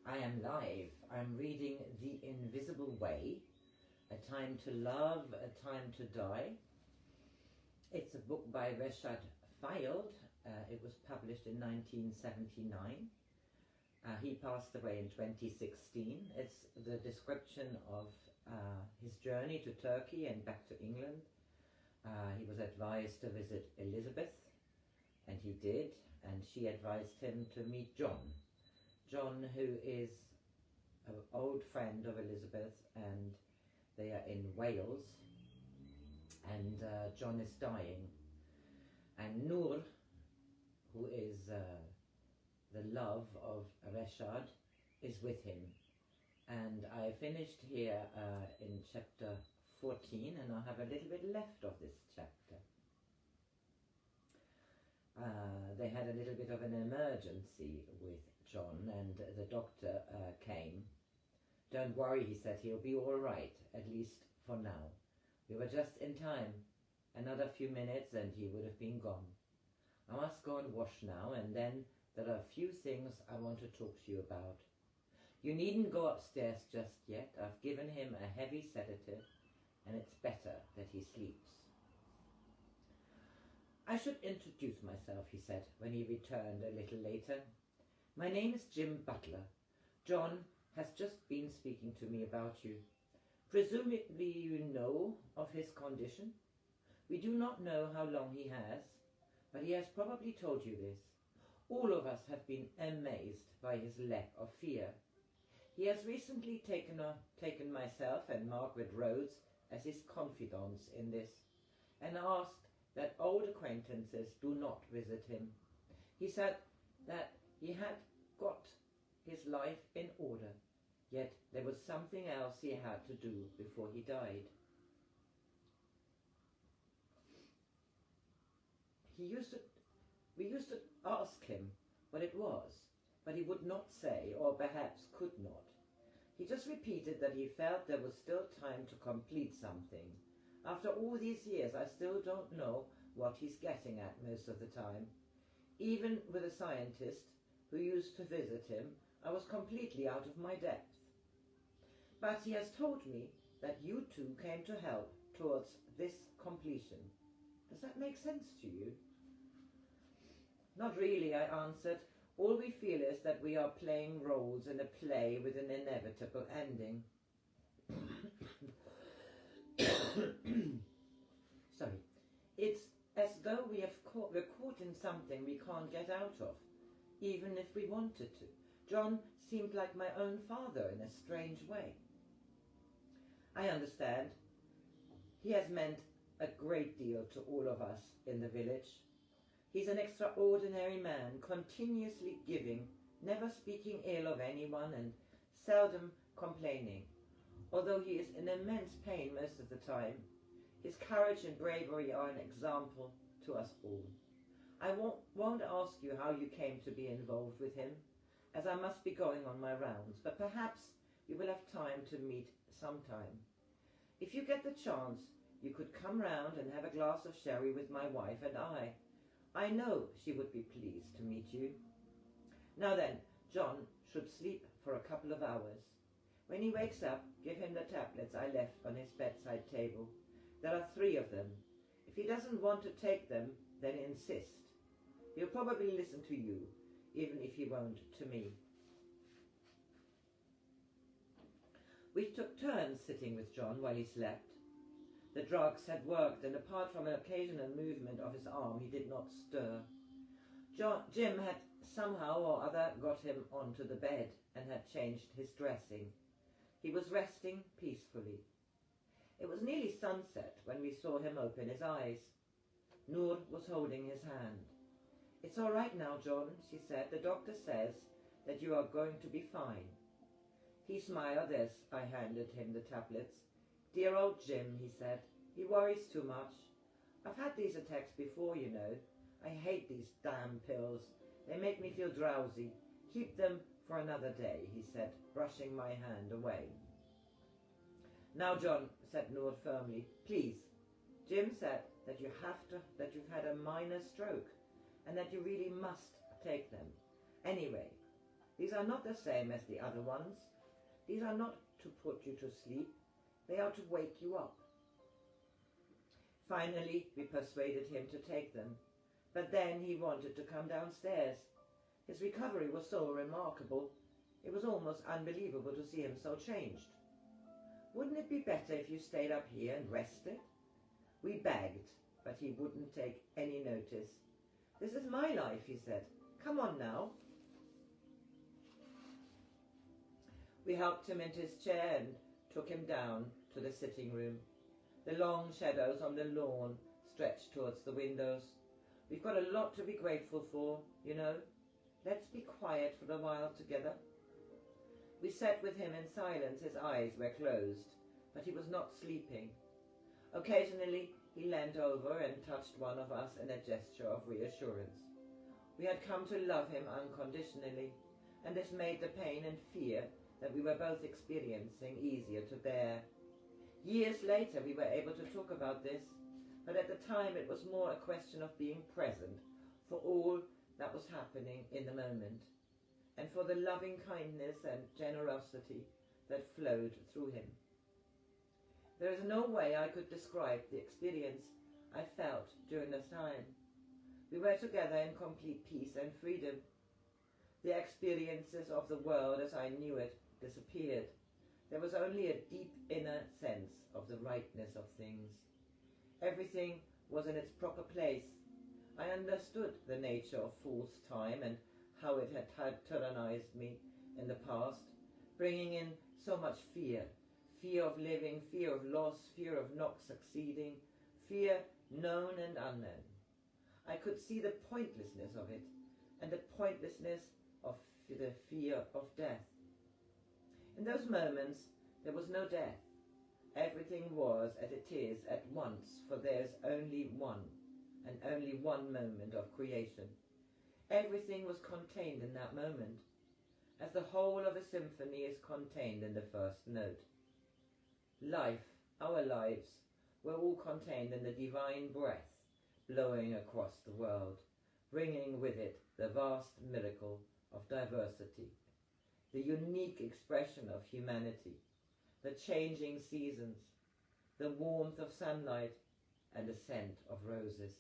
I am live. I'm reading The Invisible Way, A Time to Love, A Time to Die. It's a book by Reshad Feild. It was published in 1979. He passed away in 2016. It's the description of his journey to Turkey and back to England. He was advised to visit Elizabeth, and he did, and she advised him to meet John. John, who is an old friend of Elizabeth, and they are in Wales, and John is dying. And Noor, who is the love of Reshad, is with him. And I finished here in chapter 14, and I have a little bit left of this chapter. They had a little bit of an emergency with John, and the doctor came. Don't worry, he said, he'll be all right, at least for now. We were just in time. Another few minutes and he would have been gone. I must go and wash now, and then there are a few things I want to talk to you about. You needn't go upstairs just yet. I've given him a heavy sedative, and it's better that he sleeps. I should introduce myself, he said, when he returned a little later. My name is Jim Butler. John has just been speaking to me about you. Presumably you know of his condition. We do not know how long he has, but he has probably told you this. All of us have been amazed by his lack of fear. He has recently taken myself and Margaret Rhodes as his confidants in this, and asked that old acquaintances do not visit him. He said that he had got his life in order, yet there was something else he had to do before he died. We used to ask him what it was, but he would not say, or perhaps could not. He just repeated that he felt there was still time to complete something. After all these years, I still don't know what he's getting at most of the time. Even with a scientist who used to visit him, I was completely out of my depth. But he has told me that you two came to help towards this completion. Does that make sense to you? Not really, I answered. All we feel is that we are playing roles in a play with an inevitable ending. Sorry. It's as though we're caught in something we can't get out of, even if we wanted to. John seemed like my own father in a strange way. I understand. He has meant a great deal to all of us in the village. He's an extraordinary man, continuously giving, never speaking ill of anyone, and seldom complaining. Although he is in immense pain most of the time, his courage and bravery are an example to us all. I won't ask you how you came to be involved with him, as I must be going on my rounds, but perhaps you will have time to meet sometime. If you get the chance, you could come round and have a glass of sherry with my wife and I. I know she would be pleased to meet you. Now then, John should sleep for a couple of hours. When he wakes up, give him the tablets I left on his bedside table. There are 3 of them. If he doesn't want to take them, then insist. He'll probably listen to you, even if he won't to me. We took turns sitting with John while he slept. The drugs had worked, and apart from an occasional movement of his arm, he did not stir. Jim had somehow or other got him onto the bed and had changed his dressing. He was resting peacefully. It was nearly sunset when we saw him open his eyes. Noor was holding his hand. It's all right now, John, she said. The doctor says that you are going to be fine. He smiled as I handed him the tablets. Dear old Jim, he said. He worries too much. I've had these attacks before, you know. I hate these damn pills. They make me feel drowsy. Keep them for another day, he said, brushing my hand away. Now, John, said Noor firmly, please. Jim said that you've had a minor stroke and that you really must take them. Anyway, These are not the same as the other ones. These are not to put you to sleep. They are to wake you up. Finally, we persuaded him to take them, but then he wanted to come downstairs. His recovery was so remarkable, it was almost unbelievable to see him so changed. Wouldn't it be better if you stayed up here and rested? We begged, but he wouldn't take any notice. This is my life, he said. Come on now. We helped him into his chair and took him down to the sitting room. The long shadows on the lawn stretched towards the windows. We've got a lot to be grateful for, you know. Let's be quiet for a while together. We sat with him in silence. His eyes were closed, but he was not sleeping. Occasionally he leant over and touched one of us in a gesture of reassurance. We had come to love him unconditionally, and this made the pain and fear that we were both experiencing easier to bear. Years later we were able to talk about this, but at the time it was more a question of being present for all that was happening in the moment, and for the loving kindness and generosity that flowed through him. There is no way I could describe the experience I felt during this time. We were together in complete peace and freedom. The experiences of the world as I knew it disappeared. There was only a deep inner sense of the rightness of things. Everything was in its proper place. I understood the nature of false time and how it had tyrannized me in the past, bringing in so much fear. Fear of living, fear of loss, fear of not succeeding, fear known and unknown. I could see the pointlessness of it, and the pointlessness of the fear of death. In those moments, there was no death. Everything was as it is at once, for there is only one, and only one moment of creation. Everything was contained in that moment, as the whole of a symphony is contained in the first note. Life, our lives, were all contained in the divine breath blowing across the world, bringing with it the vast miracle of diversity, the unique expression of humanity, the changing seasons, the warmth of sunlight, and the scent of roses.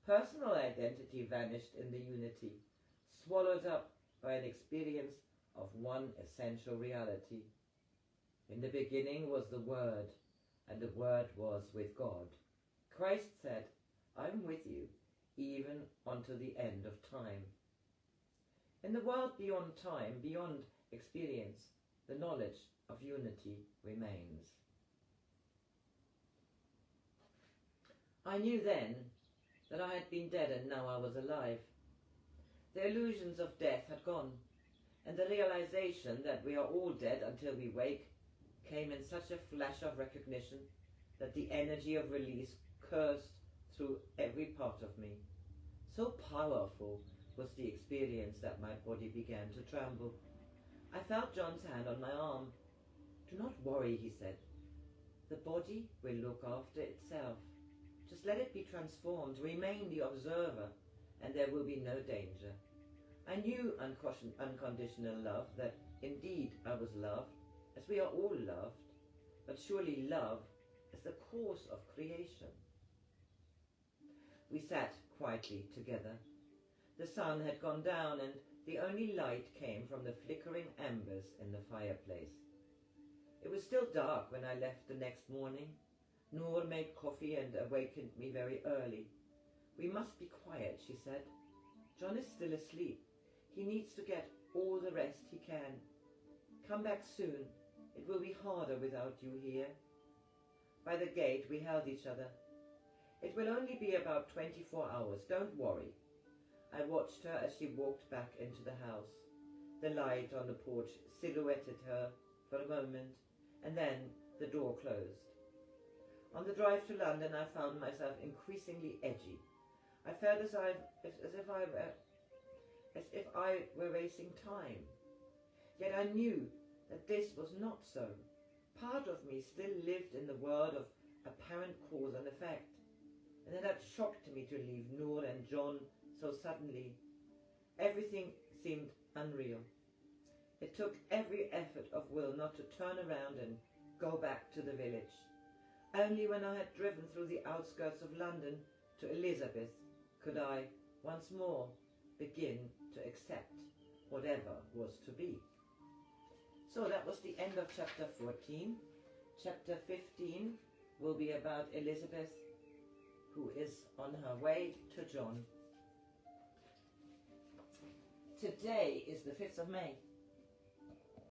Personal identity vanished in the unity, swallowed up by an experience of one essential reality. In the beginning was the Word, and the Word was with God. Christ said, I'm with you, even unto the end of time. In the world beyond time, beyond experience, the knowledge of unity remains. I knew then that I had been dead and now I was alive. The illusions of death had gone, and the realization that we are all dead until we wake came in such a flash of recognition that the energy of release coursed through every part of me. So powerful was the experience that my body began to tremble. I felt John's hand on my arm. Do not worry, he said. The body will look after itself. Just let it be transformed. Remain the observer, and there will be no danger. I knew unconditional love, that indeed I was loved, as we are all loved, but surely love is the cause of creation. We sat quietly together. The sun had gone down, and the only light came from the flickering embers in the fireplace. It was still dark when I left the next morning. Noor made coffee and awakened me very early. We must be quiet, she said. John is still asleep. He needs to get all the rest he can. Come back soon. It will be harder without you here. By the gate we held each other. It will only be about 24 hours, don't worry. I watched her as she walked back into the house. The light on the porch silhouetted her for a moment, and then the door closed. On the drive to London I found myself increasingly edgy. I felt as if I were racing time. Yet I knew that this was not so. Part of me still lived in the world of apparent cause and effect, and it had shocked me to leave Noor and John so suddenly. Everything seemed unreal. It took every effort of will not to turn around and go back to the village. Only when I had driven through the outskirts of London to Elizabeth could I once more begin to accept whatever was to be. So that was the end of chapter 14. Chapter 15 will be about Elizabeth, who is on her way to John. Today is the 5th of May.